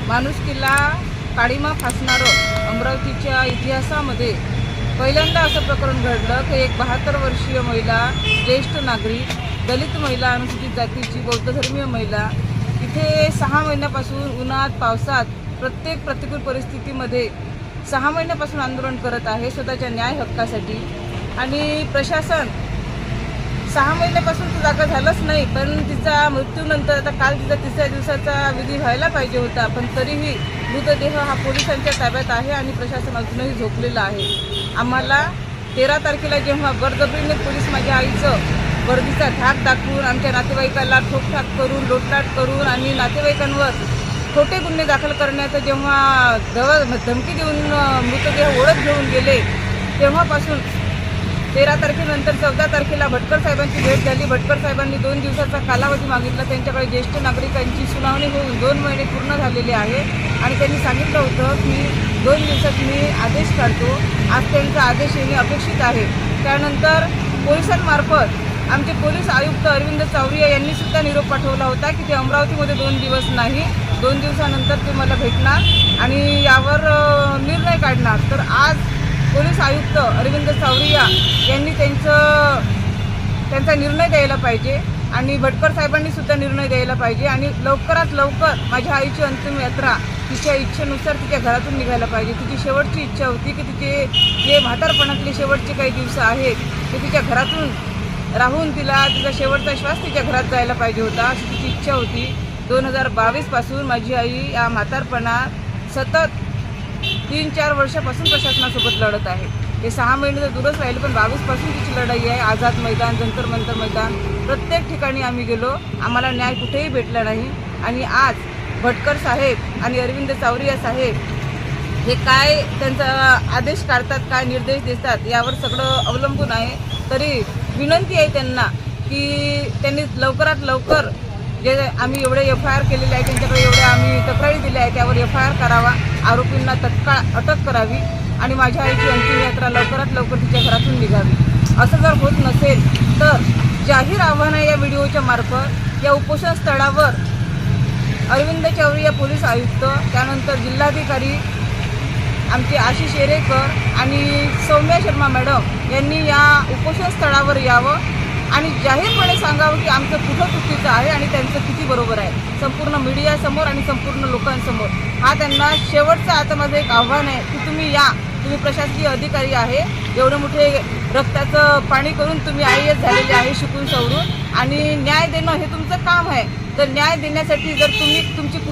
माणुसकीला काळीमा फासणारं अमरावतीच्या इतिहासामध्ये पहिल्यांदा असं प्रकरण घडलं की एक 72 वर्षीय महिला, ज्येष्ठ नागरिक, दलित महिला, अनुसूचित जातीची बौद्ध धर्मीय महिला इथे 6 महिन्यापासून उन्हात पावसात प्रत्येक प्रतिकूल परिस्थितीमध्ये 6 महिन्यापासून आंदोलन करत आहे स्वतःच्या न्याय हक्कासाठी. आणि प्रशासन 6 महिन्यापासून तर जागा झालंच नाही, पण तिचा मृत्यूनंतर आता काल तिचा 3ऱ्या दिवसाचा विधी व्हायला पाहिजे होता, पण तरीही मृतदेह हा पोलिसांच्या ताब्यात आहे आणि प्रशासन अजूनही झोपलेलं आहे. आम्हाला 13 तारखेला जेव्हा बळजबरीने पोलीस माझ्या आईचं वर्दीचा धाक दाखवून आमच्या नातेवाईकाला ठोकठाक करून लोटलाट करून आणि नातेवाईकांवर खोटे गुन्हे दाखल करण्याचं जेव्हा धमकी देऊन मृतदेह ओळख घेऊन गेले, तेव्हापासून 13 तारखेनंतर 14 तारखेला भटकर साहेबांची भेट झाली. भटकर साहेबांनी 2 दिवसाचा कालावधी मागितला. त्यांच्याकडे ज्येष्ठ नागरिकांची सुनावणी होऊन 2 महिने पूर्ण झालेले आहे आणि त्यांनी सांगितलं होतं की 2 दिवसात मी आदेश काढतो. आज त्यांचा आदेश येणे अपेक्षित आहे. त्यानंतर पोलिसांमार्फत आमचे पोलीस आयुक्त अरविंद चौरिया यांनी सुद्धा निरोप पाठवला होता की ते अमरावतीमध्ये 2 दिवस नाही, 2 दिवसानंतर ते मला भेटणार आणि यावर निर्णय काढणार. तर आज पोलीस आयुक्त अरविंद चौरिया यांनी त्यांचा निर्णय द्यायला पाहिजे आणि भटकर साहेबांनी सुद्धा निर्णय द्यायला पाहिजे आणि लवकरात लवकर माझ्या आईची अंतिम यात्रा तिच्या इच्छेनुसार तिच्या घरातून निघायला पाहिजे. तिची शेवटची इच्छा होती की तिचे जे म्हातारपणातले शेवटचे काही दिवस आहेत ते तिच्या घरातून राहून तिचा शेवटचा श्वास तिच्या घरात जायला पाहिजे होता, अशी तिची इच्छा होती. 2022 पासून माझी आई या म्हातारपणात सतत 3-4 वर्षापासून प्रशासनासोबत लढत आहे. हे 6 महिने तर दूरच राहिले, पण 22 पासून तिची लढाई आहे. आझाद मैदान, जंतर मंतर मैदान, प्रत्येक ठिकाणी आम्ही गेलो, आम्हाला न्याय कुठेही भेटला नाही. आणि आज भटकर साहेब आणि अरविंद चौरिया साहेब हे काय त्यांचा आदेश काढतात, काय निर्देश देतात यावर सगळं अवलंबून आहे. तरी विनंती आहे त्यांना की त्यांनी लवकरात लवकर जे आम्ही एवढे FIR केलेले आहे, त्यांच्याकडे एवढ्या आम्ही तक्रारी दिल्या आहे, त्यावर FIR करावा, आरोपींना तत्काळ अटक करावी आणि माझ्या आईची अंतिम यात्रा लवकरात लवकर तिच्या घरातून निघावी. असं जर होत नसेल तर जाहीर आव्हान आहे या व्हिडिओच्या मार्फत या उपोषण स्थळावर अरविंद चौरिया पोलीस आयुक्त, त्यानंतर जिल्हाधिकारी आमचे आशिष एरेकर आणि सौम्या शर्मा मॅडम यांनी या उपोषण स्थळावर यावं आणि जाहीरपणे सांगावं की आमचं कुठं चुकीचं आहे आणि त्यांचं किती बरोबर आहे, संपूर्ण मीडियासमोर आणि संपूर्ण लोकांसमोर. हा त्यांना शेवटचं आता माझं एक आव्हान आहे की तुम्ही या, तुम्ही प्रशासकीय अधिकारी आहे, एवढे मोठे रक्ताचं पाणी करून तुम्ही IAS झालेले आहे शिकून सवरून, आणि न्याय देणं हे तुमचं काम आहे. तर न्याय देण्यासाठी जर तुम्ही तुमची